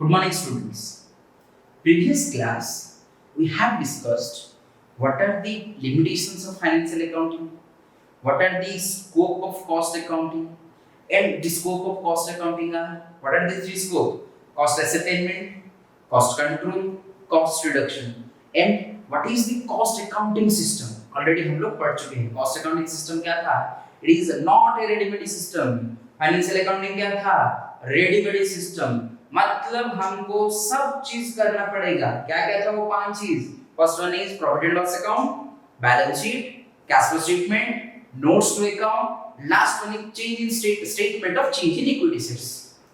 Good morning, students. Previous class, we have discussed what are the limitations of financial accounting, what are the scope of cost accounting, and the scope of cost accounting are what are the three scope: cost ascertainment, cost control, cost reduction, and what is the cost accounting system. Already हम लोग पढ़ चुके हैं cost accounting system क्या था. It is not a ready-made system. Financial accounting क्या था? Ready-made system. मतलब हमको सब चीज करना पड़ेगा. क्या क्या था वो पांच चीज? First one is profit and loss account, balance sheet, cash flow statement, notes to account, last one is change in statement of change in equity assets.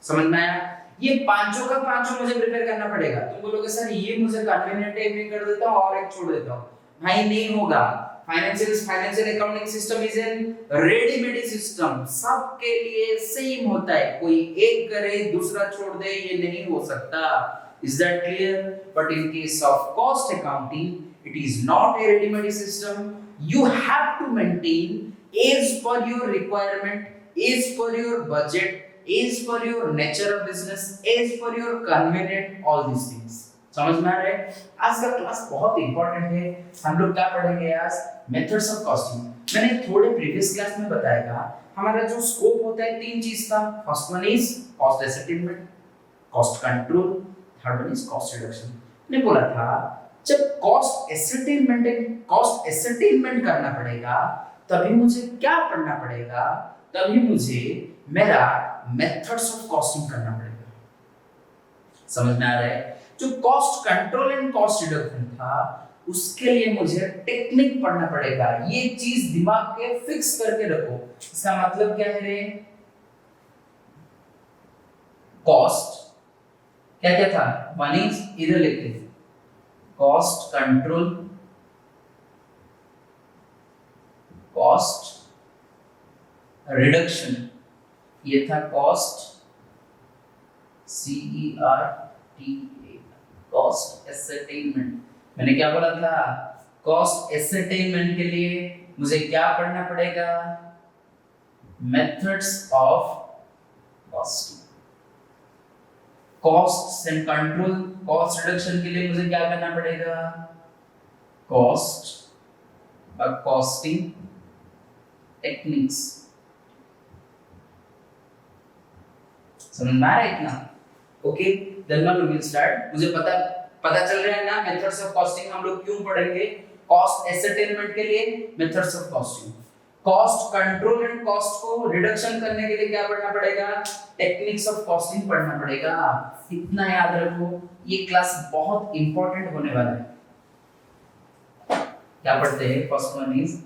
समझ में आया? ये पांचों का पांचों मुझे प्रिपेयर करना पड़ेगा. तुम बोलोगे सर ये मुझे कन्वीनियंट है, मैं कर देता हूँ और एक छोड़ देता हूँ. भाई नहीं होगा. Financial accounting system is an readymade system. सबके लिए सेम होता है. कोई एक करे दूसरा छोड़ दे ये नहीं हो सकता. Is that clear? But in case of cost accounting, it is not a ready-made system. You have to maintain as per your requirement, as per your budget, as per your nature of business, as per your convenient, all these things. समझ में आ रहा है? आज का class बहुत important है. हम लोग क्या पढ़ेंगे आज? Methods of costing. मैंने थोड़े प्रीवियस क्लास में बताया था हमारा जो स्कोप होता है तीन चीज का. First one is cost ascertainment, cost control, third one is cost reduction. मैंने बोला था जब कॉस्ट एसेटमेंट करना पड़ेगा तभी मुझे क्या पढ़ना पड़ेगा? तभी मुझे मेरा मेथड्स ऑफ कॉस्टिंग करना पड़ेगा. समझ में आ रहा है? जो cost control and cost reduction था उसके लिए मुझे टेक्निक पढ़ना पड़ेगा. ये चीज दिमाग के फिक्स करके रखो. इसका मतलब क्या है रे? कॉस्ट क्या क्या था? वन इज इधर लिखते हैं कॉस्ट कंट्रोल, कॉस्ट रिडक्शन. ये था कॉस्ट CERTA, कॉस्ट एसेटमेंट. मैंने क्या बोला था? कॉस्ट एसेटमेंट के लिए मुझे क्या पढ़ना पड़ेगा? Methods of costing. Cost and control, cost reduction के लिए मुझे क्या करना पड़ेगा? कॉस्ट और कॉस्टिंग टेक्निक्स. समझ में आ रहा है इतना? Okay, then now we will start. मुझे पता चल रहा है ना मेथड्स ऑफ कॉस्टिंग हम लोग क्यों पढ़ेंगे? कॉस्ट एसेटमेंट के लिए methods of costing, cost control and cost को रिडक्शन करने के लिए क्या पढ़ना पड़ेगा? टेक्निक्स ऑफ कॉस्टिंग पढ़ना पड़ेगा. इतना याद रखो. ये क्लास बहुत इंपॉर्टेंट होने वाला है. क्या पढ़ते हैं? First one is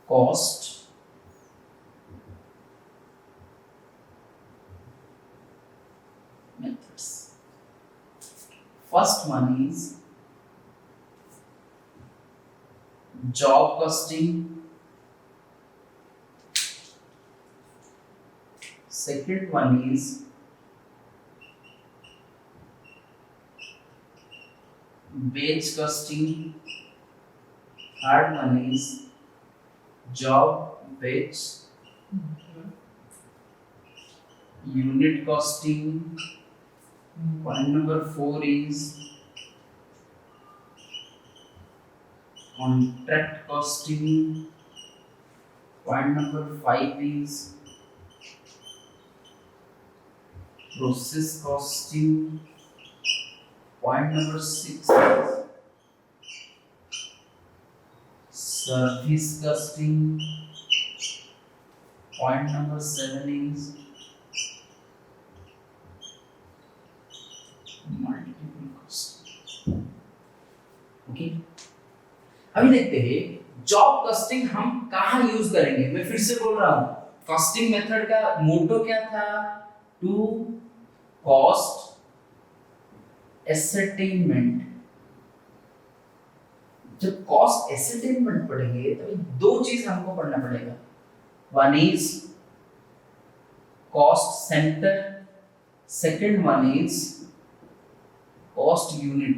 cost methods. First one is job costing. Second one is wage costing. Third one is job wage. Unit costing. Point number 4 is contract costing. Point number 5 is process costing. Point number 6 is service costing. Point number 7 is multiple cost. Okay, अभी देखते हैं job costing हम कहाँ use करेंगे. मैं फिर से बोल रहा हूँ कॉस्टिंग मेथड का मोटो क्या था? To cost ascertainment. जब कॉस्ट एसेटमेंट पढ़ेंगे तभी दो चीज हमको पढ़ना पड़ेगा. One is cost centre, second one is cost unit.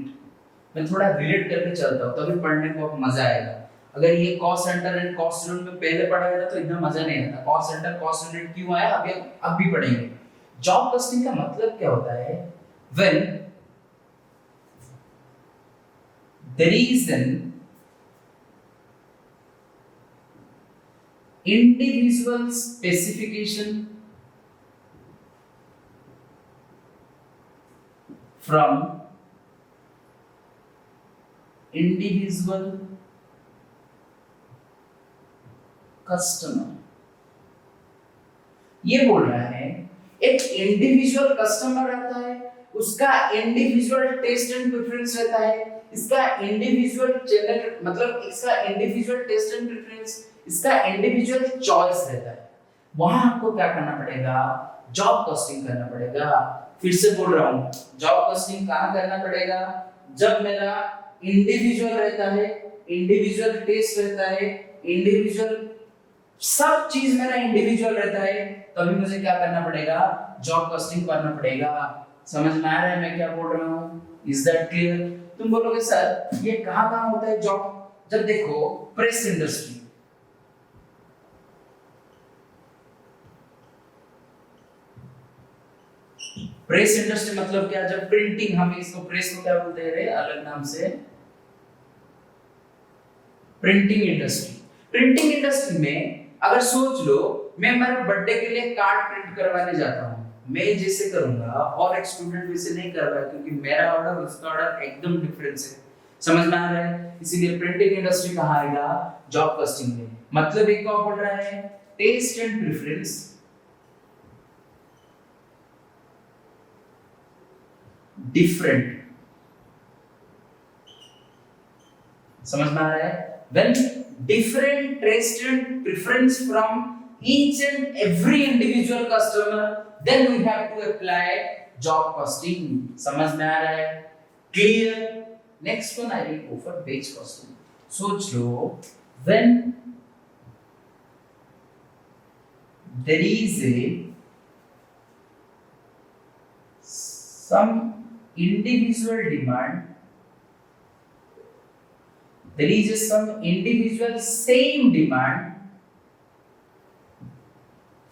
मैं थोड़ा रिलेट करके चलता हूँ तभी पढ़ने को मजा आएगा. अगर ये cost centre and cost unit में पहले पढ़ा गया था तो इतना मजा नहीं आता. कॉस्ट सेंटर कॉस्ट यूनिट क्यों आया अब भी पढ़ेंगे. जॉब कॉस्टिंग का मतलब क्या होता है? When there is an individual specification from individual customer। ये बोल रहा है एक इंडिविजुअल कस्टमर रहता है, उसका इंडिविजुअल टेस्ट एंड प्रेफरेंस रहता है, इसका इंडिविजुअल जनरेट मतलब इसका इंडिविजुअल टेस्ट एंड प्रेफरेंस, इसका इंडिविजुअल चॉइस रहता है। वहां आपको क्या करना पड़ेगा? जॉब कॉस्टिंग करना पड़ेगा। फिर से बोल रहा हूं, जॉब कॉस्टिंग कहां करना पड़ेगा? जब मेरा इंडिविजुअल रहता है, इंडिविजुअल टेस्ट रहता है, इंडिविजुअल सब चीज मेरा इंडिविजुअल रहता है, तभी मुझे क्या करना पड़ेगा? जॉब कॉस्टिंग करना पड़ेगा। समझ में आ रहा है मैं क्या बोल रहा हूं? Is that clear? तुम बोलोगे सर ये कहां कहां होता है जॉब? जब देखो प्रेस इंडस्ट्री, प्रेस इंडस्ट्री मतलब क्या? जब प्रिंटिंग, हम इसको प्रेस को क्या बोलते हैं रे अलग नाम से? Printing industry. प्रिंटिंग इंडस्ट्री में अगर सोच लो मैं मेरा बर्थडे के लिए कार्ड प्रिंट करवाने जाता हूं, मैं जैसे करूंगा और एक स्टूडेंट वैसे नहीं कर रहा है, क्योंकि मेरा ऑर्डर उसका ऑर्डर एकदम डिफरेंस है। समझ में आ रहा है? इसीलिए प्रिंटिंग इंडस्ट्री कहां आएगा? जॉब कॉस्टिंग में। मतलब एक क्या बोल रहा है? Taste and preference different. समझ में आ रहा है? when different taste and preference from each and every individual customer, then we have to apply job costing। समझ में आ रहा है? clear? next one I will go for wage costing। सोच लो when there is a some individual demand, there is some individual same demand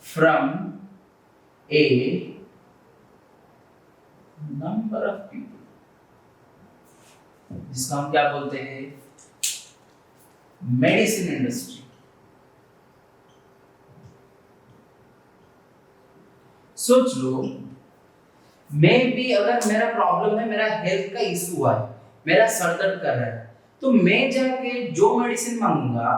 from a number of people, जिसको हम क्या बोलते हैं? Medicine industry. सोच लो मैं भी अगर मेरा प्रॉब्लम है, मेरा हेल्थ का इशू हुआ है, मेरा सर दर्द कर रहा है, तो मैं जाके जो मेडिसिन मांगूंगा,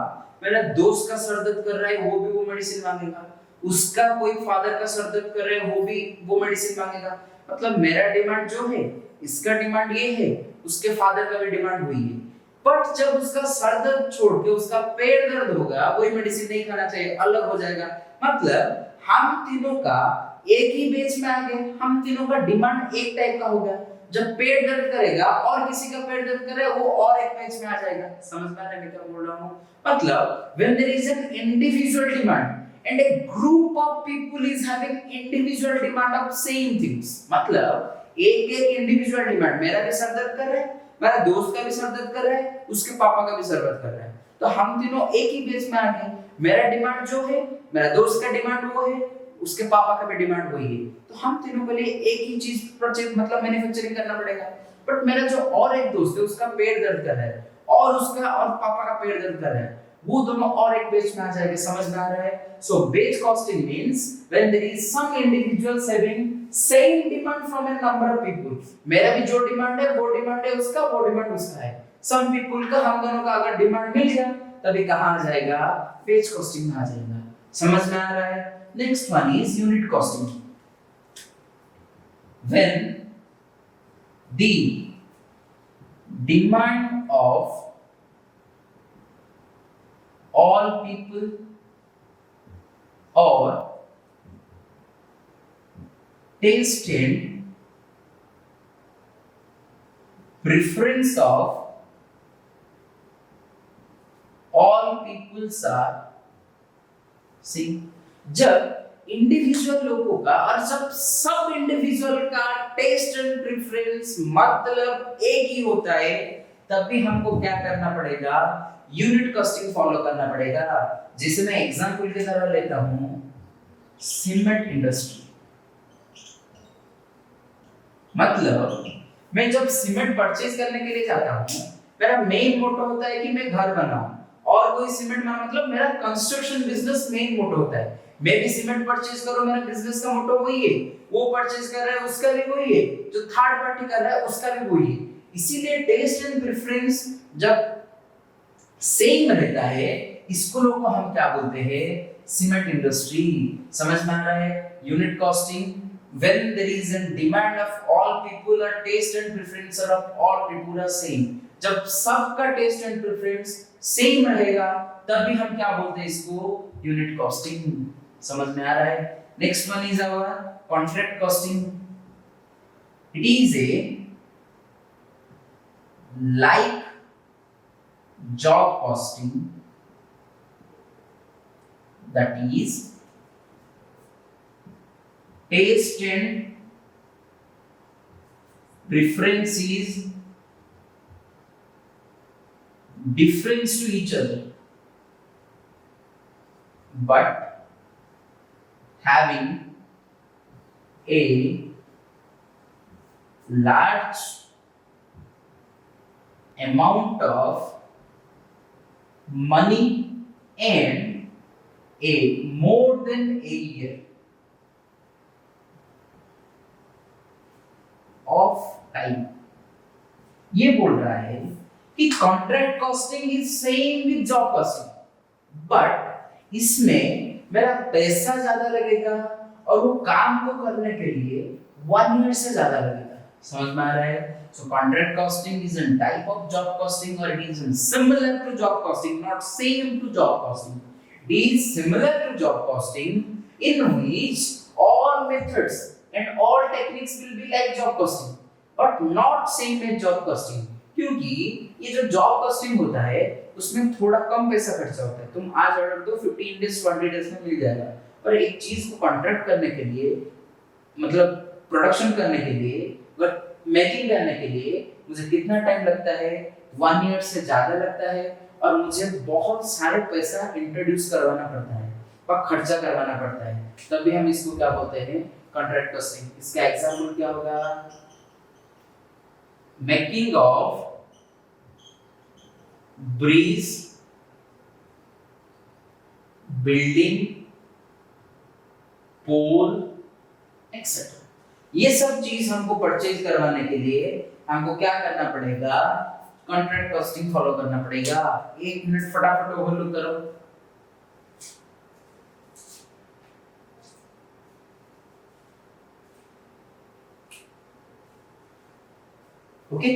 मेरा दोस्त का सर दर्द कर रहा है वो भी वो मेडिसिन मांगेगा, उसका कोई फादर का सर दर्द कर रहा है वो भी वो मेडिसिन मांगेगा। मतलब मेरा डिमांड जो है, इसका डिमांड ये है, उसके फादर का भी डिमांड वही है। बट जब उसका सर दर्द छोड़ के उसका पेट दर्द होगा, वही मेडिसिन नहीं खाना चाहिए, अलग हो जाएगा। मतलब हम तीनों का एक ही बेच में आ गए, हम तीनों का डिमांड एक टाइप का हो गया। जब पेट दर्द करेगा और किसी का पेट दर्द करे, वो और एक पेज में आ जाएगा। समझ में आ रहा है मैं क्या बोल रहा हूं? मतलब when there is an individual demand and a group of people is having individual demand of same things, मतलब एक एक इंडिविजुअल डिमांड, मेरा भी सर दर्द कर रहा है, मेरा दोस्त का भी सर दर्द कर रहा है, उसके पापा का भी सर दर्द कर रहा है, तो हम तीनों एक ही बेस में आ गए। मेरा डिमांड जो है, मेरा दोस्त का डिमांड वो है, उसके पापा का भी डिमांड वही है, तो हम तीनों के लिए एक ही चीज परचेज मतलब मैन्युफैक्चरिंग करना पड़ेगा। बट मेरा जो और एक दोस्त है, उसका पेट दर्द कर रहा है और उसका और पापा का पेट दर्द कर रहा है, वो दोनों और एक बेच में आ जाएंगे। समझ में आ रहा है? So batch costing means when there is some individuals having same demand from a number of people. मेरा भी जो डिमांड है वो डिमांड है उसका, वो डिमांड उसका है। सम पीपल का, हम दोनों का अगर डिमांड मिल गया, तभी कहां आ जाएगा? बेच कॉस्टिंग में आ जाएगा। समझ में आ रहा है? Next one is unit costing. When the demand of all people or taste and preference of all peoples are same। जब इंडिविजुअल लोगों का और सब इंडिविजुअल का टेस्ट एंड प्रेफरेंस मतलब एक ही होता है, तब भी हमको क्या करना पड़ेगा? यूनिट कॉस्टिंग फॉलो करना पड़ेगा। जैसे मैं एग्जांपल के तरह लेता हूं सीमेंट इंडस्ट्री। मतलब मैं जब सीमेंट परचेज करने के लिए जाता हूँ, मेरा मेन मोटो होता है कि मैं घर बनाऊं, और कोई सीमेंट बना, मतलब मेरा कंस्ट्रक्शन बिजनेस मेन मोटो होता है। मैं भी सीमेंट परचेज करूं, मेरा बिजनेस का मोटो वही है। वो परचेज कर रहा है, उसका भी वही है। जो थर्ड पार्टी कर रहा है, उसका भी वही है। इसीलिए टेस्ट एंड प्रेफरेंस जब सेम रहता है, इसको लोग को हम क्या बोलते हैं? Cement industry. समझ में आ रहा है? Unit costing, when there is a demand of all people, a taste and preference of all people are same। जब सबका टेस्ट एंड प्रेफरेंस सेम रहेगा, तब भी हम क्या बोलते हैं इसको? Unit costing. समझ में आ रहा है? Next one is our contract costing. It is a like job costing, that is taste and preferences difference to each other, but having a large amount of money and a more than a year of time। ये बोल रहा है कि contract costing is same with job costing, but इसमें मेरा पैसा ज्यादा लगेगा और वो काम को करने के लिए 1 ईयर से ज्यादा लगेगा। समझ में आ रहा है? So contract costing is a type of job costing, or it is similar to job costing, not same to job costing. It is similar to job costing in which all methods and all techniques will be like job costing, but not same as job costing। क्योंकि ये जो job costing होता है उसमें थोड़ा कम पैसा खर्चा होता है। तुम आज ऑर्डर दो, 15 डेज 20 डेज में मिल जाएगा। और एक चीज को कॉन्ट्रैक्ट करने के लिए, मतलब प्रोडक्शन करने के लिए, मेकिंग करने के लिए मुझे कितना टाइम लगता है? 1 ईयर से ज्यादा लगता है, और मुझे बहुत सारे पैसा इंट्रोड्यूस करवाना पड़ता है और खर्चा करवाना पड़ता है। तभी हम इसको क्या बोलते हैं? Contract costing. इसका एग्जांपल क्या होगा? Making of bridge, building, pole etcetera. ये सब चीज हमको परचेज करवाने के लिए हमको क्या करना पड़ेगा? कॉन्ट्रैक्ट कॉस्टिंग फॉलो करना पड़ेगा। 1 मिनट फटाफट ओवरलुक करो। ओके,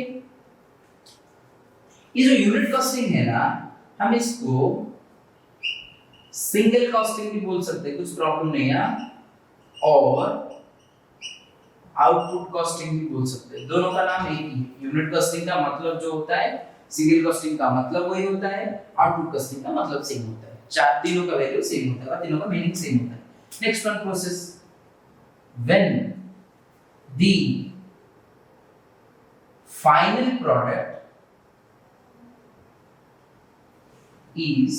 ये जो यूनिट कॉस्टिंग है ना, हम इसको सिंगल कॉस्टिंग भी बोल सकते हैं, कुछ प्रॉब्लम नहीं है, और आउटपुट कॉस्टिंग भी बोल सकते हैं। दोनों का नाम एक ही। यूनिट कॉस्टिंग का मतलब जो होता है, सिंगल कॉस्टिंग का मतलब वही होता है, आउटपुट कॉस्टिंग का मतलब सेम होता है। चार तीनों का वैल्यू सेम होता है, तीनों का मीनिंग सेम होता है। Next one, process. When the final product is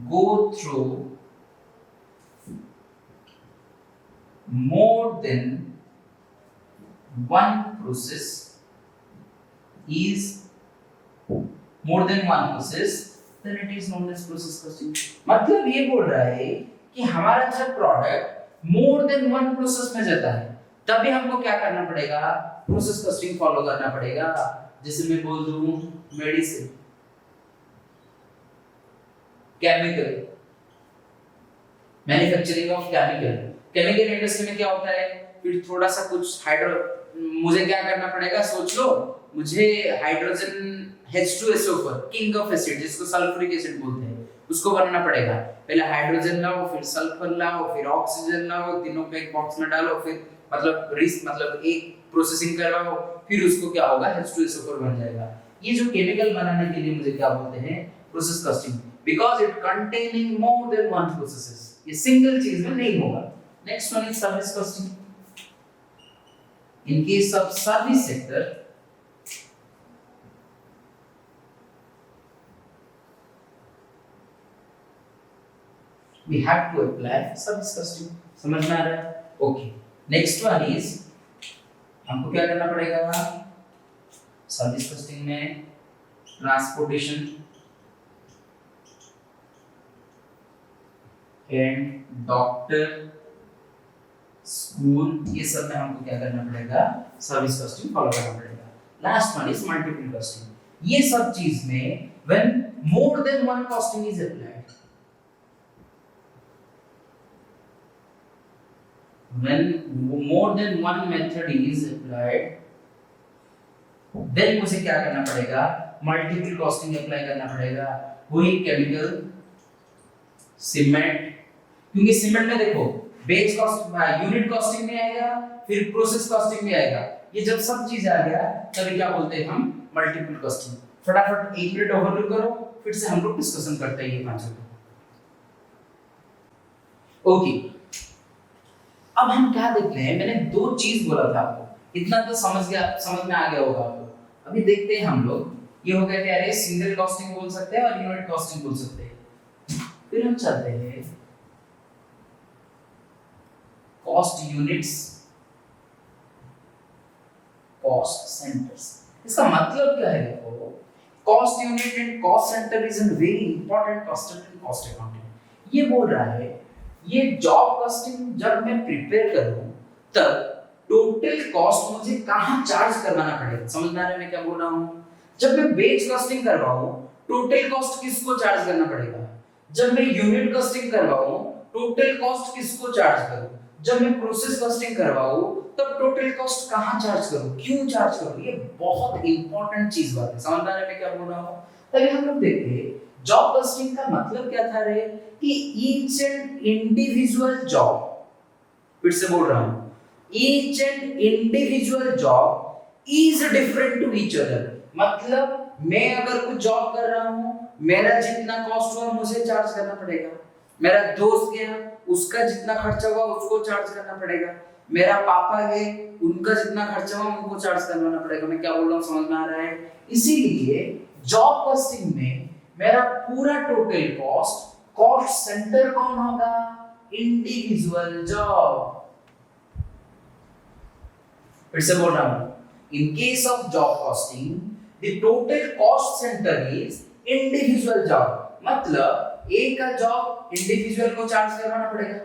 go through more than one process, is more than one process, then it is known as process costing। मतलब ये बोल रहा है कि हमारा जब प्रोडक्ट मोर देन वन प्रोसेस में जाता है, तभी हमको क्या करना पड़ेगा? प्रोसेस कॉस्टिंग फॉलो करना पड़ेगा। जैसे मैं बोल दूं medicine, chemical, manufacturing of chemical industry में क्या होता है? फिर थोड़ा सा कुछ मुझे क्या करना पड़ेगा? सोच लो, मुझे हाइड्रोजन H2SO पर, किंग ऑफ एसिड जिसको सल्फ्यूरिक एसिड बोलते हैं, उसको बनाना पड़ेगा। पहले हाइड्रोजन लाओ, फिर सल्फर लाओ, फिर ऑक्सीजन लाओ, तीनों को एक बॉक्स में डालो, फिर मतलब एक प्रोसेसिंग करवाओ, फिर उसको क्या होगा? H2SO पर बन जाएगा। ये जो केमिकल बनाने के लिए मुझे क्या बोलते हैं? Process costing, because it containing more than one processes। ये सिंगल चीज में नहीं होगा। Next one is service costing. In case of service sector, we have to apply service costing। समझ में आ रहा है? Okay, next one is हमको क्या करना पड़ेगा सर्विस कॉस्टिंग में ट्रांसपोर्टेशन एंड डॉक्टर स्कूल, ये सब में हमको क्या करना पड़ेगा सर्विस कॉस्टिंग फॉलो करना पड़ेगा। Last one is multiple costing. ये सब चीज में when more than one costing is applied, when more than one method is applied, then मुझे क्या करना पड़ेगा मल्टीपल कॉस्टिंग अप्लाई करना पड़ेगा। वही केमिकल, सीमेंट, क्योंकि सीमेंट में देखो बेस कॉस्ट यूनिट कॉस्टिंग में आएगा, फिर प्रोसेस कॉस्टिंग में आएगा। ये जब सब चीज आ गया तभी क्या बोलते हैं हम मल्टीपल कॉस्टिंग। फटाफट 1 मिनट ओवरलुक करो, फिर से हम लोग डिस्कशन करते हैं ये पांचों को। ओके, अब हम क्या देखते हैं, मैंने दो चीज बोला था आपको, इतना तो समझ में आ गया होगा आपको। अभी देखते हैं हम लोग, ये हो गया कि अरे सिंगल कॉस्टिंग बोल सकते हैं और यूनिट कॉस्टिंग बोल सकते हैं। फिर हम चलते हैं कॉस्ट यूनिट्स, कॉस्ट सेंटर्स। इसका मतलब क्या है देखो, cost unit and cost centre is a very important concept in cost accounting. ये बोल रहा है ये जॉब कॉस्टिंग जब मैं प्रिपेयर करूं तब टोटल कॉस्ट मुझे कहां चार्ज करवाना पड़ेगा। समझ में आ रहा है मैं क्या बोल रहा हूं? जब मैं बेच कॉस्टिंग करवाऊं टोटल कॉस्ट किसको चार्ज करना पड़ेगा। जब मैं यूनिट कॉस्टिंग करवाऊं टोटल कॉस्ट किसको चार्ज करूं। जब मैं प्रोसेस कॉस्टिंग करवाऊं तब टोटल कॉस्ट कहां चार्ज करूं, क्यों चार्ज करूं। ये बहुत इंपॉर्टेंट चीज बात है। समझ में आ रहा है मैं क्या बोल रहा हूं? तभी हम लोग देखते हैं जॉब कॉस्टिंग का मतलब क्या था रे कि ईच एंड इंडिविजुअल जॉब, फिर से बोल रहा हूं, each and individual job is different to each other. मतलब मैं अगर कुछ जॉब कर रहा हूं, मेरा जितना कॉस्ट हुआ मुझे चार्ज करना पड़ेगा। मेरा दोस्त गया, उसका जितना खर्चा हुआ उसको चार्ज करना पड़ेगा। मेरा पापा गए, उनका जितना खर्चा हुआ उनको चार्ज करना पड़ेगा। मैं क्या बोल रहा हूं समझ में आ रहा है? इसीलिए जॉब कॉस्टिंग में मेरा पूरा टोटल कॉस्ट सेंटर कौन होगा? Individual job. फिर से बोल रहा हूं, इन case of job costing the total cost centre is individual job. मतलब ए का जॉब इंडिविजुअल को चार्ज करवाना पड़ेगा,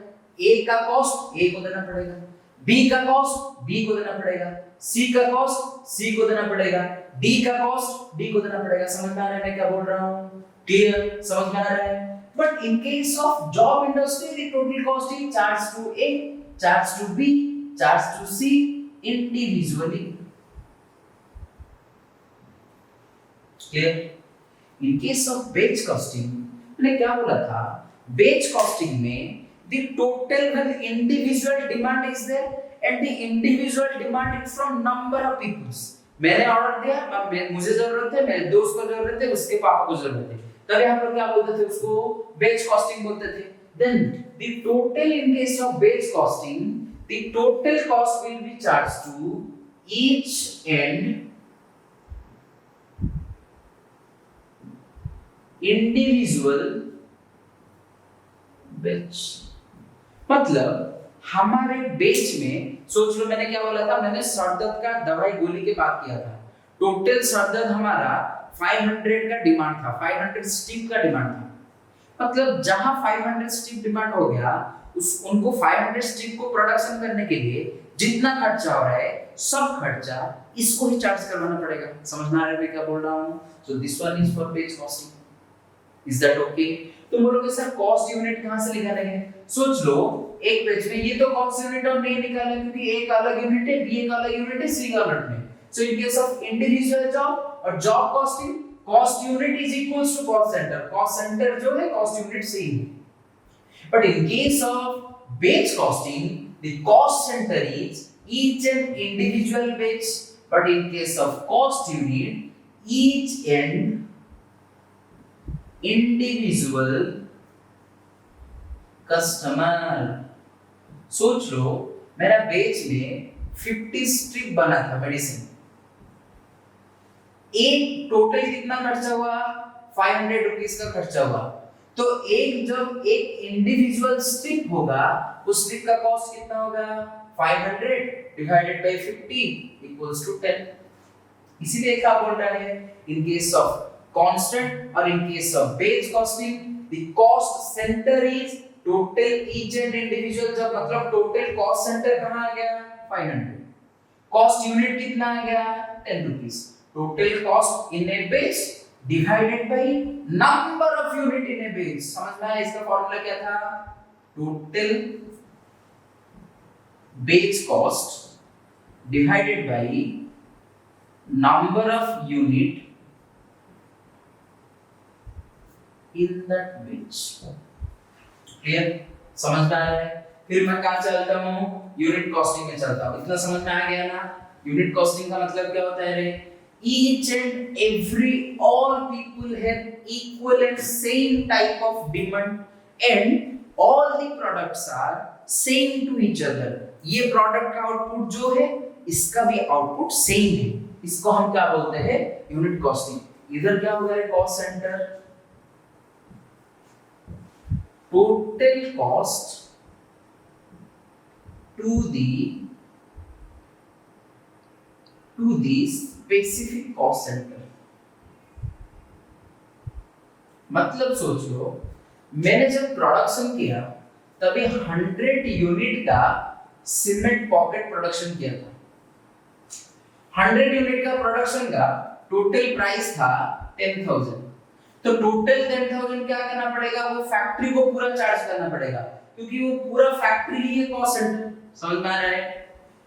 ए का कॉस्ट ए को देना पड़ेगा, बी का कॉस्ट बी को देना पड़ेगा, सी का कॉस्ट सी को देना पड़ेगा, डी का कॉस्ट डी को देना पड़ेगा। समझ में आ रहा है मैं क्या बोल रहा हूं? क्लियर? समझ में आ रहा है? But in case of job industry the total cost is charge to A, charge to B, charge to C individually. Clear? In case of batch costing, मैंने क्या बोला था? Batch costing में the total when individual demand is there and the individual demand is from number of peoples. मैंने order दिया, मुझे जरूरत है, मेरे दोस्त को जरूरत है, उसके पापा को जरूरत है, तभी हम लोग क्या बोलते थे उसको? batch costing बोलते थे। Then the total in case of batch costing, the total cost will be charged to each and individual batch। मतलब हमारे बेच में सोच लो, मैंने क्या बोला था? मैंने सर दर्द का दवाई गोली के बात किया था। टोटल सर दर्द हमारा 500 का डिमांड था, 500 स्ट्रिप का डिमांड था। मतलब जहां 500 स्ट्रिप डिमांड हो गया उनको 500 स्ट्रिप को प्रोडक्शन करने के लिए जितना खर्चा हो रहा है सब खर्चा इसको ही चार्ज करवाना पड़ेगा। समझ में आ रहा है मैं क्या बोल रहा हूं? So this one is for बेच कॉस्टिंग। Is that okay? तुम बोलोगे सर कॉस्ट यूनिट कहां से निकालेंगे? सोच लो एक पेज में ये तो कॉस्ट यूनिट और नहीं निकाले क्योंकि ए का अलग यूनिट है, बी का अलग यूनिट है, सी का अलग है। So in case of individual job और job costing, cost unit is equals to cost centre. Cost centre जो है कॉस्ट यूनिट से ही है। But in case of batch costing, the cost center is each and individual batch. But in case of cost unit, each and individual customer. सोच लो मेरा बेच में 50 strip बना था मेडिसिन, एक टोटल कितना खर्चा हुआ? 500 रुपीस का खर्चा हुआ। तो एक जब एक इंडिविजुअल स्ट्रिप होगा उस स्ट्रिप का कॉस्ट कितना होगा? 500। Divided by 50 equals to 10। इसीलिए क्या बोल रहा है, इन केस ऑफ कांस्टेंट और इन case of base costing the cost centre is total each and individual. जब मतलब टोटल कॉस्ट सेंटर कहां आ गया 500, कॉस्ट यूनिट कितना आ गया 10 rupees. Total cost in A base divided by number of unit in A base. समझ में आया? इसका फॉर्मूला क्या था, total base cost divided by number of unit in that batch। Clear? समझ में आ रहा है? फिर मैं कहां चलता हूं, यूनिट कॉस्टिंग में चलता हूं। इतना समझ में आ गया ना? यूनिट कॉस्टिंग का मतलब क्या होता है रे, each and every all people have equal and same type of demand and all the products are same to each other। ये प्रोडक्ट का आउटपुट जो है इसका भी आउटपुट सेम है, इसको हम क्या बोलते हैं, यूनिट कॉस्टिंग। इधर क्या होगा cost centre, total cost to the specific cost centre. मतलब सोचो मैंने जब प्रोडक्शन किया तभी 100 यूनिट का सीमेंट पॉकेट प्रोडक्शन किया था। 100 यूनिट का प्रोडक्शन का टोटल प्राइस था 10,000। तो टोटल 10,000 क्या करना पड़ेगा, वो फैक्ट्री को पूरा चार्ज करना पड़ेगा, क्योंकि वो पूरा फैक्ट्री ही है कॉस्ट सेंटर। समझ में आ रहा है?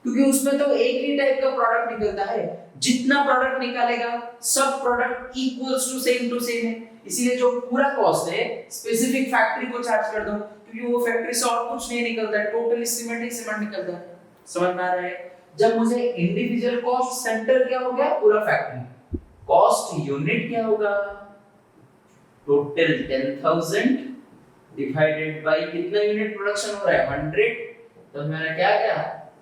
क्योंकि उसमें तो एक ही टाइप का प्रोडक्ट निकलता है, जितना प्रोडक्ट निकालेगा सब प्रोडक्ट इक्वल्स टू सेम है। इसीलिए जो पूरा कॉस्ट है स्पेसिफिक फैक्ट्री को चार्ज कर दो, क्योंकि वो फैक्ट्री से और कुछ नहीं निकलता है, टोटली सीमेंट ही सीमेंट निकलता है। समझ में आ रहा है? जब मुझे इंडिविजुअल कॉस्ट सेंटर क्या हो गया, पूरा फैक्ट्री, कॉस्ट यूनिट क्या होगा, टोटल 10,000 डिवाइडेड बाय कितना यूनिट प्रोडक्शन हो रहा है 100। तो मैंने क्या किया,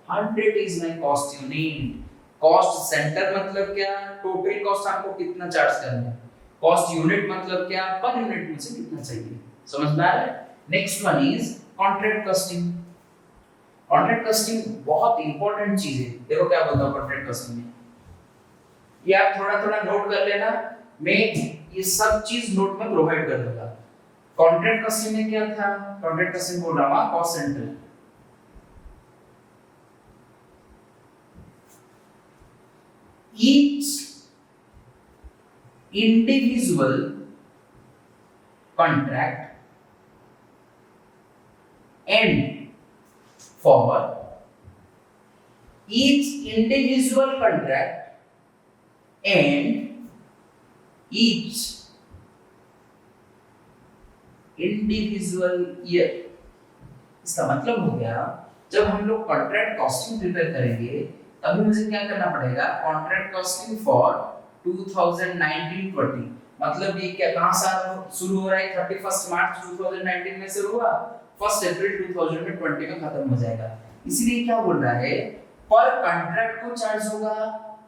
100 is my cost unit. Cost centre मतलब क्या, टोटल कॉस्ट आपको कितना चार्ज करना है, कॉस्ट यूनिट मतलब क्या, पर यूनिट मुझे कितना चाहिए। समझ में आ रहा है? Next one is contract costing. Contract costing बहुत इंपॉर्टेंट चीज है। देखो क्या बोलता हूं कॉन्ट्रैक्ट कॉस्टिंग में, ये आप थोड़ा नोट कर लेना, मैं ये सब चीज नोट में प्रोवाइड कर दूंगा। कॉन्ट्रैक्ट कॉस्टिंग में क्या था, कॉन्ट्रैक्ट कॉस्टिंग बोल रहा हूं cost centre. each individual contract and for each individual contract and each individual year। इसका मतलब हो गया जब हम लोग कॉन्ट्रैक्ट कॉस्टिंग प्रिपेयर करेंगे तभी मुझे क्या करना पड़ेगा, कॉन्ट्रैक्ट कॉस्टिंग फॉर 2019-20। मतलब ये क्या कहां से शुरू हो रहा है, 31 मार्च 2019 में शुरू हुआ, 1 अप्रैल 2020 में खत्म हो जाएगा। इसीलिए क्या बोल रहा है, पर कॉन्ट्रैक्ट को चार्ज होगा,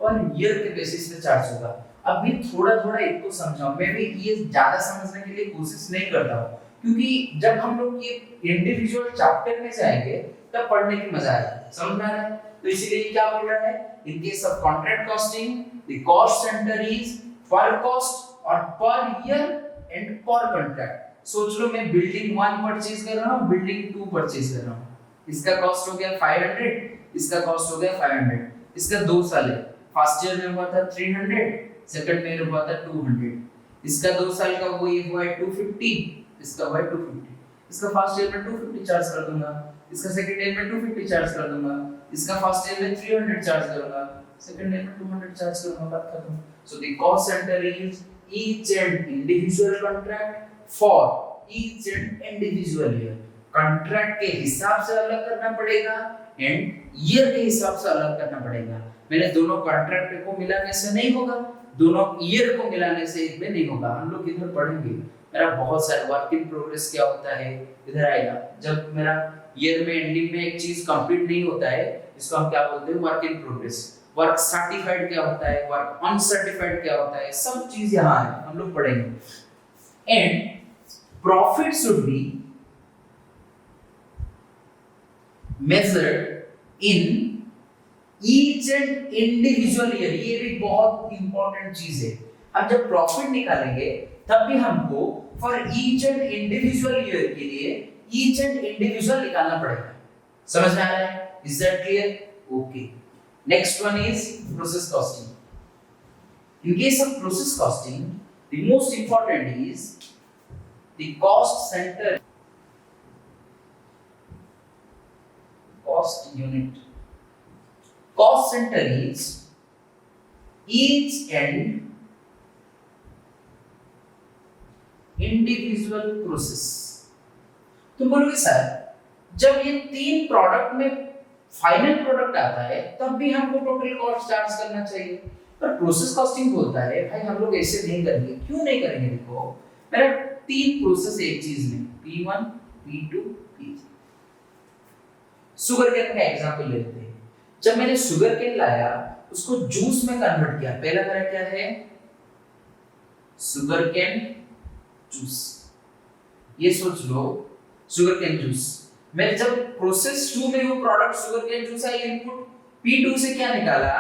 पर ईयर के बेसिस पे चार्ज होगा। अभी थोड़ा इसको समझाऊं, मैं भी ये ज्यादा समझने के लिए कोशिश नहीं करता हूं, क्योंकि जब हम लोग ये इंडिविजुअल चैप्टर में जाएंगे तब पढ़ने की मजा आएगा। समझ में आ रहा है? तो इसीलिए क्या बोल रहा है, इन case of contract costing the cost centre is पर कॉस्ट और पर ईयर एंड पर कॉन्ट्रैक्ट। सोच लो मैं बिल्डिंग 1 परचेज कर रहा हूं, बिल्डिंग 2 परचेज कर रहा हूं, इसका कॉस्ट हो गया 500, इसका कॉस्ट हो गया 500। इसका 2 साल है, फर्स्ट ईयर में हुआ था 300, सेकंड में हुआ था 200। इसका 2 साल का वो ये हुआ है 250, इसका हुआ है 250। इसका फर्स्ट ईयर में 250 चार्ज कर दूंगा, इसका सेकंड ईयर में 250 चार्ज कर दूंगा, इसका फर्स्ट ईयर में 300 चार्ज करूंगा, सेकंड ईयर में 200 चार्ज करूंगा, बात खत्म। So the cost centre is each and individual contract for each and individual year. Contract के हिसाब से अलग करना पड़ेगा एंड ईयर के हिसाब से अलग करना पड़ेगा। मैंने दोनों कॉन्ट्रैक्ट को मिलाने से नहीं होगा, दोनों ईयर को मिलाने से एक में नहीं होगा। हम लोग इधर पढ़ेंगे, मेरा बहुत सारा वर्क इन प्रोग्रेस क्या होता है इधर आएगा। जब मेरा ईयर में एंडिंग में एक चीज कंप्लीट नहीं होता है, इसको हम क्या बोलते हैं, work in progress. Work certified क्या होता है, वर्क अनसर्टिफाइड क्या होता है, सब चीज यहाँ है, हम लोग पढ़ेंगे। And profit should be measured in each and individual year, ये भी बहुत इंपॉर्टेंट चीज है। हम जब प्रॉफिट निकालेंगे तब भी हमको for each and individual year के लिए ईच एंड इंडिविजुअल निकालना पड़ेगा। समझ में आ रहा है? Is that clear? Okay, next one is process costing. In case of process costing, the most important is the cost center, cost unit. Cost center is each and individual process. तुम बोलोगे sir जब ये तीन product में final product आता है तब भी हमको टोटल कॉस्ट चार्ज करना चाहिए, पर प्रोसेस कॉस्टिंग बोलता है भाई हम लोग ऐसे नहीं करेंगे। क्यों नहीं करेंगे? देखो मेरा तीन प्रोसेस एक चीज में, P1, P2, P3। Sugar cane का एग्जांपल लेते हैं। जब मैंने शुगर केन लाया उसको जूस में कन्वर्ट किया, पहला मेरा क्या है? Sugar cane juice. ये सोच लो शुगर केन जूस। मैंने जब प्रोसेस 2 में वो प्रोडक्ट शुगर केन जूस है, इनपुट P2 से क्या निकाला?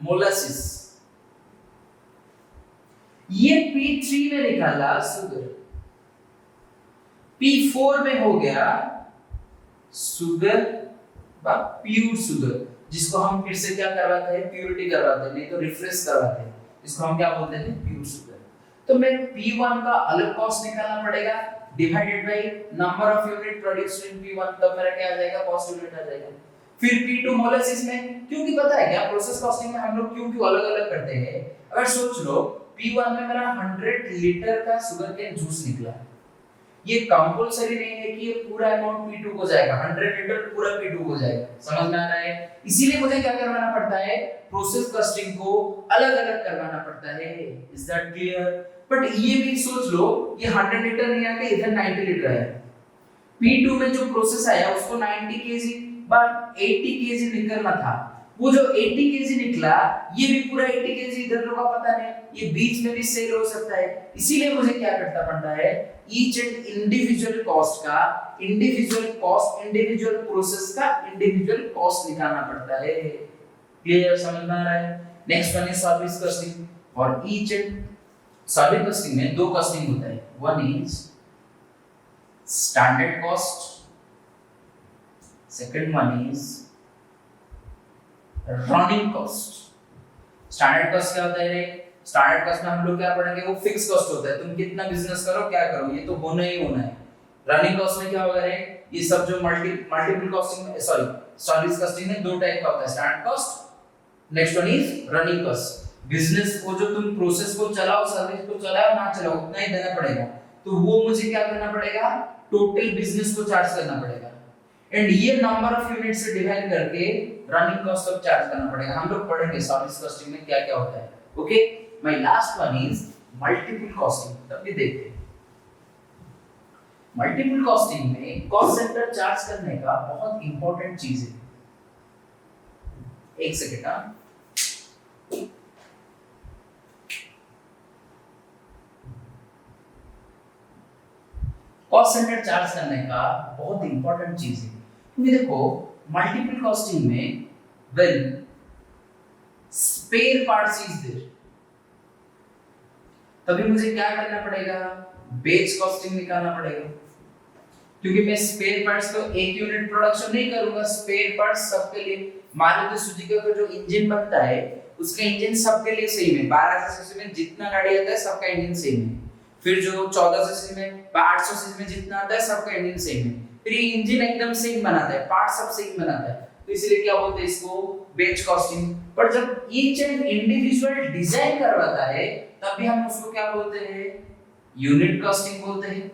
मोलासिस। ये P3 में निकाला शुगर, P4 में हो गया शुगर बा प्योर शुगर, जिसको हम फिर से क्या करवाते हैं? प्योरिटी करवाते हैं, नहीं तो रिफ्रेश करवाते हैं। इसको हम क्या बोलते हैं? Pure sugar. तो मैं P1 का अलग कॉस्ट निकालना पड़ेगा divided by number of unit produced in P1, तब मेरा क्या आ जाएगा? कॉस्ट यूनिट आ जाएगा। फिर P2 मोलासिस में, क्योंकि पता है क्या प्रोसेस कॉस्टिंग में हम लोग क्यों अलग-अलग करते हैं? अगर सोच लो P1 में मेरा 100 लीटर का शुगर केन जूस निकला, ये कंपलसरी नहीं है कि ये पूरा अमाउंट P2 को जाएगा, 100 लीटर पूरा P2 को जाएगा। समझ में आ रहा है? इसीलिए मुझे क्या करवाना पड़ता है? प्रोसेस कॉस्टिंग को अलग-अलग करवाना पड़ता है। Is that clear? बट ये भी सोच लो ये 100 लीटर नहीं आके इधर 90 लीटर आया। P2 में जो प्रोसेस आया उसको 90 केजी बट 80 केजी निकलना था, वो जो 80 केजी निकला ये भी पूरा 80 केजी इधर का पता नहीं, ये बीच में भी सेल हो सकता है। इसीलिए मुझे क्या करना पड़ता है? ईच एंड इंडिविजुअल कॉस्ट का इंडिविजुअल कॉस्ट, इंडिविजुअल प्रोसेस का इंडिविजुअल कॉस्ट निकालना पड़ता है। क्लियर? समझ में आ रहा है? Next one is service costing. और ईच एंड सर्विस कॉस्टिंग में दो कॉस्टिंग होता है, one is standard cost, second one is running cost। Standard cost क्या होता है? स्टैंडर्ड कॉस्ट में हम लोग क्या पढ़ेंगे? वो फिक्स कॉस्ट होता है, तुम कितना बिजनेस करो क्या करो ये तो होना ही होना है। रनिंग कॉस्ट में क्या होगा रे? ये सब जो मल्टीपल कॉस्टिंग में, सॉरी सर्विस कॉस्टिंग में दो टाइप का होता है, standard cost, next one is running cost. Business को जो तुम प्रोसेस को चलाओ, सर्विस को चलाओ ना चलाओ उतना ही देना पड़ेगा, तो वो मुझे क्या करना पड़ेगा? टोटल बिजनेस को चार्ज करना पड़ेगा, एंड ये नंबर ऑफ यूनिट से डिवाइड करके रनिंग कॉस्ट ऑफ चार्ज करना पड़ेगा। हम लोग पढ़ेंगे सर्विस कॉस्टिंग में क्या क्या होता है। Okay, my last one is multiple costing. तब भी देखते हैं मल्टीपल कॉस्टिंग में कॉस्ट सेंटर चार्ज करने का बहुत इंपॉर्टेंट चीज है। एक सेकंड हाँ, कॉस्ट सेंटर चार्ज करने का बहुत इंपॉर्टेंट चीज है, क्योंकि देखो मल्टीपल कॉस्टिंग में when spare parts is there तभी मुझे क्या करना पड़ेगा? बेच कॉस्टिंग निकालना पड़ेगा, क्योंकि मैं स्पेयर पार्ट्स को एक यूनिट प्रोडक्शन नहीं करूंगा, स्पेयर पार्ट्स सबके लिए। मान लो सुजुकी का जो इंजन बनता है उसका इंजन सबके लिए सेम है, 1200 सीसी में जितना गाड़ी आता है सबका इंजन सेम है। फिर जो 1400 सीसी में 800 सीसी में जितना आता है सबका इंजन सेम है। फिर ये इंजन एकदम सेम बनाता है, पार्ट सब सेम बनाता है, तो इसलिए क्या बोलते हैं इसको? बेच कॉस्टिंग। पर जब ईच एंड इंडिविजुअल डिजाइन करवाता है तब भी हम उसको क्या बोलते हैं? यूनिट कॉस्टिंग बोलते हैं।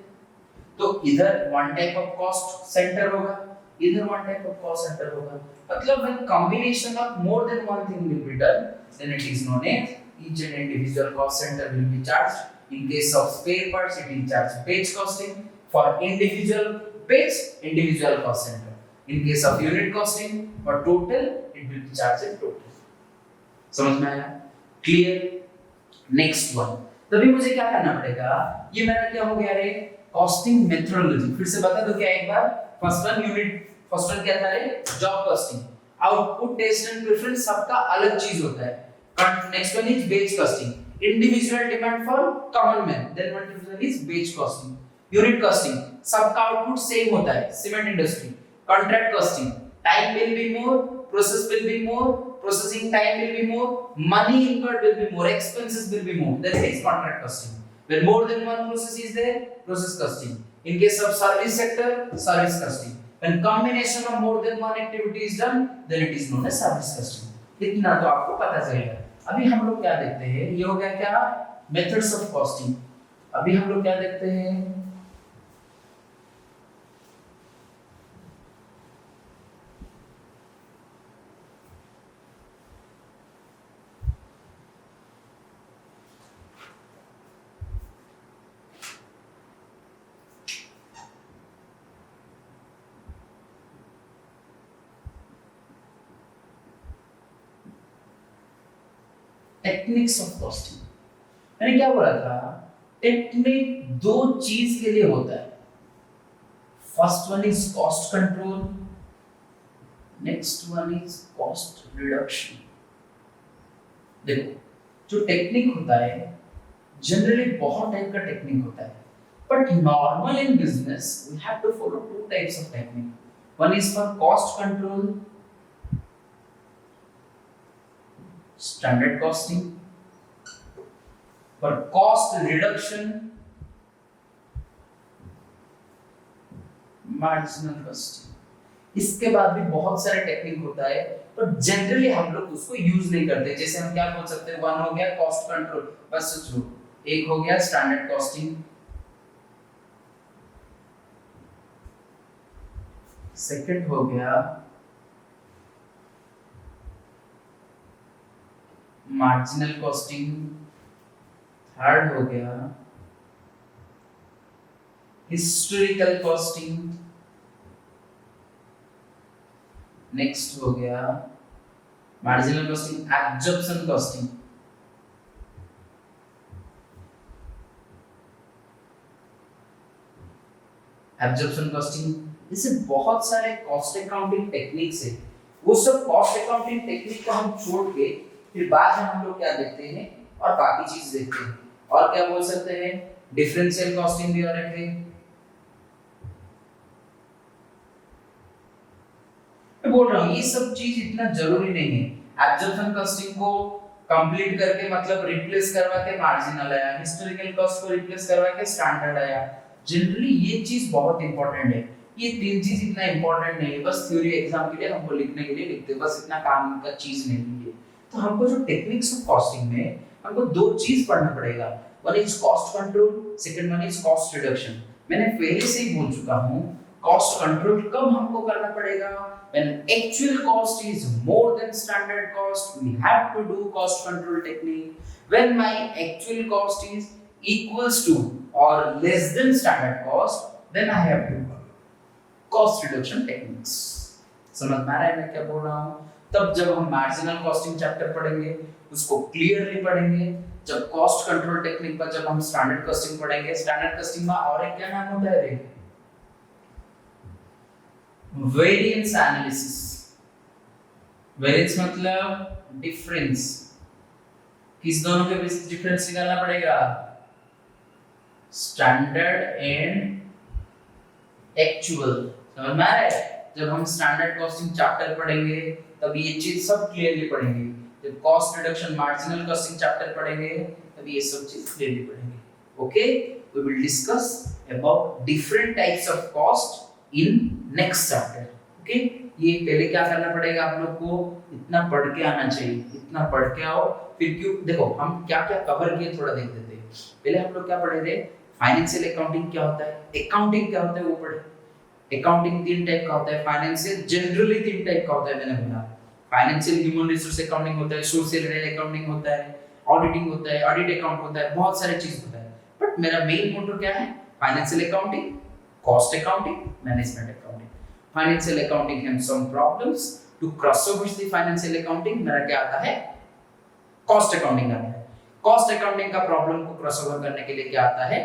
तो इधर one type of cost centre होगा, इधर one type of cost centre होगा, मतलब when combination of more than one thing will be done, then it is known as each and individual cost center will be charged. In case of spare parts, it is charged batch costing. For individual batch, individual cost center. In case of unit costing, for total, it will be charged total. समझ में आया? Clear? Next one. तभी मुझे क्या करना पड़ेगा? ये मेरा क्या हो गया रे? Costing methodology. फिर से बता दो क्या एक बार? First one unit, first one क्या था रे? Job costing. Output, taste and preference सबका अलग चीज होता है। Next one is batch costing, individual demand for common man, then one is batch costing. Unit costing, सबका आउटपुट सेम होता है, cement industry. Contract costing, time will be more, process will be more, processing time will be more, money incurred will be more, expenses will be more, that is contract costing. When more than one process is there, process costing. In case of service sector, service costing. When combination of more than one activity is done, then it is known as service costing. इतना तो आपको पता चलेगा। अभी हम लोग क्या देखते हैं, ये हो गया क्या, मेथड्स ऑफ कॉस्टिंग। अभी हम लोग क्या देखते हैं, टेक्निक्स ऑफ कॉस्टिंग। मैंने क्या बोला था, टेक्निक दो चीज के लिए होता है। First one is cost control, next one is cost reduction. देखो, जो टेक्निक होता है जनरली बहुत टाइप का टेक्निक होता है, but normal in business we have to follow two types of technique. One is for cost control, standard costing, for cost reduction, marginal costing। इसके बाद भी बहुत सारे टेक्निक होता है, पर जनरली हम लोग उसको यूज नहीं करते। जैसे हम क्या बोल सकते हैं, वन हो गया कॉस्ट कंट्रोल, बस सोच लो, एक हो गया स्टैंडर्ड कॉस्टिंग, सेकंड हो गया मार्जिनल कॉस्टिंग, थर्ड हो गया हिस्टोरिकल कॉस्टिंग, नेक्स्ट हो गया marginal costing, absorption costing. Absorption costing, इससे बहुत सारे कॉस्ट अकाउंटिंग टेक्निक्स है। वो सब कॉस्ट अकाउंटिंग टेक्निक को हम छोड़ के फिर बाद में हम लोग क्या देखते हैं, और बाकी चीज देखते हैं। और क्या बोल सकते हैं, डिफरेंशियल कॉस्टिंग भी और एक है। मैं बोल रहा हूँ ये सब चीज इतना जरूरी नहीं है। एब्जॉर्प्शन कॉस्टिंग को कंप्लीट करके मतलब रिप्लेस करवा के मार्जिनल आया, हिस्टोरिकल कॉस्ट को रिप्लेस करवा के स्टैंडर्ड आया। जनरली ये चीज बहुत इंपॉर्टेंट है। ये तीन चीज इतना इंपॉर्टेंट नहीं है, बस थ्योरी एग्जाम के लिए हमको लिखने के लिए लिखते हैं, बस इतना काम का चीज नहीं है। तो हमको जो टेक्निक्स ऑफ कॉस्टिंग में हमको दो चीज पढ़ना पड़ेगा, one is cost control, second one is cost reduction. मैंने पहले से ही बोल चुका हूं, कॉस्ट कंट्रोल कब हमको करना पड़ेगा, when actual cost is more than standard cost, we have to do cost control technique. When my actual cost is equals to or less than standard cost, then I have to do cost reduction techniques. समझ में आ रहा है मैं क्या बोल रहा हूँ? तब जब हम मार्जिनल कॉस्टिंग चैप्टर पढ़ेंगे उसको क्लियरली पढ़ेंगे। जब कॉस्ट कंट्रोल टेक्निक पर जब हम स्टैंडर्ड कॉस्टिंग पढ़ेंगे, स्टैंडर्ड कॉस्टिंग में और एक क्या नाम होता है रे, वेरिएंस एनालिसिस। वेरिएंस मतलब डिफरेंस, किस दोनों के बीच डिफरेंस निकालना पड़ेगा, स्टैंडर्ड एंड एक्चुअल। समझ में आ रहा है? जब हम स्टैंडर्ड कॉस्टिंग चैप्टर पढ़ेंगे तब ये चीज सब क्लियरली पढ़ेंगे। जब cost reduction marginal costing chapter पढ़ेंगे तब ये सब चीज क्लियरली पढ़ेंगे। Okay, we will discuss about different types of cost in next chapter. Okay, ये पहले क्या करना पड़ेगा आप लोग को, इतना पढ़ के आना चाहिए, इतना पढ़ के आओ। फिर क्यों, देखो हम क्या क्या कवर किए थोड़ा देख लेते हैं। पहले हम लोग क्या पढ़े थे, फाइनेंशियल अकाउंटिंग क्या होता है, अकाउंटिंग क्या होता है वो पढ़े। अकाउंटिंग तीन टाइप का होता है, फाइनेंशियल जनरली तीन टाइप का होता है। मैंने बोला फाइनेंशियल ह्यूमन रिसोर्स अकाउंटिंग होता है, सोशल रियल अकाउंटिंग होता है, ऑडिटिंग होता है, ऑडिट अकाउंट होता है, बहुत सारे चीज होता है। बट मेरा मेन मोटो क्या है, financial accounting, cost accounting, management accounting. Financial accounting have some problems to cross over the financial accounting. मेरा क्या आता है, कॉस्ट अकाउंटिंग आता है। कॉस्ट अकाउंटिंग का प्रॉब्लम को क्रॉस ओवर करने के लिए क्या आता है,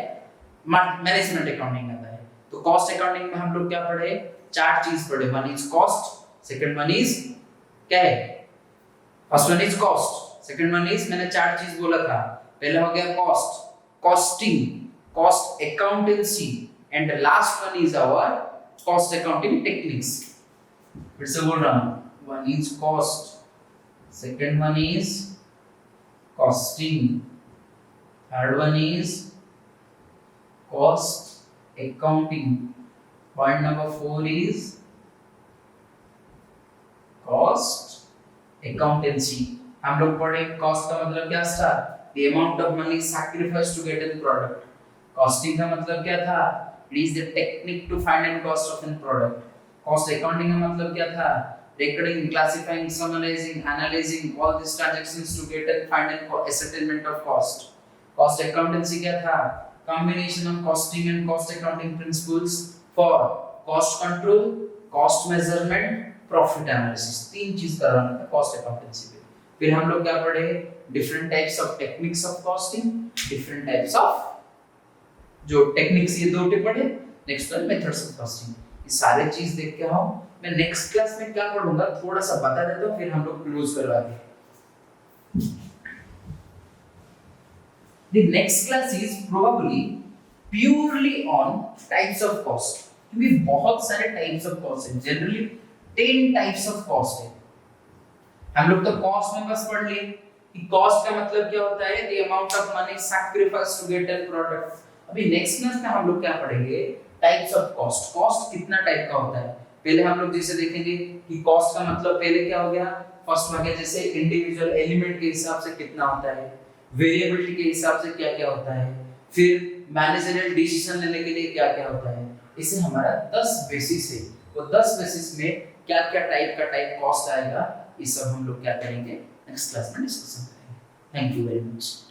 मैनेजमेंट अकाउंटिंग आता है। तो कॉस्ट अकाउंटिंग में हम लोग क्या पढ़े, चार चीज पढ़े। One is cost, second one is क्या है? First one is cost, second one is, मैंने चार चीज बोला था, पहला हो गया cost, costing, cost accountancy, and last one is our cost accounting techniques. फिर से बोल रहा हूं, one is cost, second one is costing, third one is cost accounting, point number 4 is cost accountancy. हम लोग पढ़े कॉस्ट का मतलब क्या था, the amount of money sacrifice to get in product. Costing का मतलब क्या था, it is the technique to find and cost of an product. Cost accounting का मतलब क्या था, recording, classifying, summarizing, analyzing all these transactions to get and find and settlement of cost. Cost accountancy क्या था, combination of costing and cost accounting principles for cost control, cost measurement, profit analysis। तीन चीज करवाना था cost accountancy पे। फिर हम लोग क्या पढ़े, different types of techniques of costing, different types of जो techniques ये दो टे पढ़े, next one methods of costing। ये सारे चीज देख के आओ। मैं नेक्स्ट क्लास में क्या पढ़ूंगा थोड़ा सा बता देता हूं, फिर हम लोग क्लोज करवाएंगे। The next class is probably purely on types of cost, क्योंकि बहुत सारे टाइप्स ऑफ कॉस्ट हैं, जनरली 10 टाइप्स ऑफ कॉस्ट है। हम लोग तो कॉस्ट में बस पढ़ लिए कि कॉस्ट का मतलब क्या होता है, the amount of money sacrificed to get a product। अभी नेक्स्ट क्लास में हम लोग क्या पढ़ेंगे, टाइप्स ऑफ कॉस्ट। कॉस्ट कितना टाइप का होता है, पहले हम लोग जैसे देखेंगे कि कॉस्ट का मतलब पहले क्या हो गया, फर्स्ट हो गया जैसे इंडिविजुअल एलिमेंट के हिसाब से कितना होता है, वेरिएबिलिटी के हिसाब से क्या क्या होता है, फिर मैनेजरियल डिसीजन लेने के लिए क्या क्या होता है। इसे हमारा 10 बेसिस है, वो 10 बेसिस में क्या क्या टाइप का टाइप कॉस्ट आएगा, ये सब हम लोग क्या करेंगे नेक्स्ट क्लास में डिस्कशन करेंगे। Thank you very much.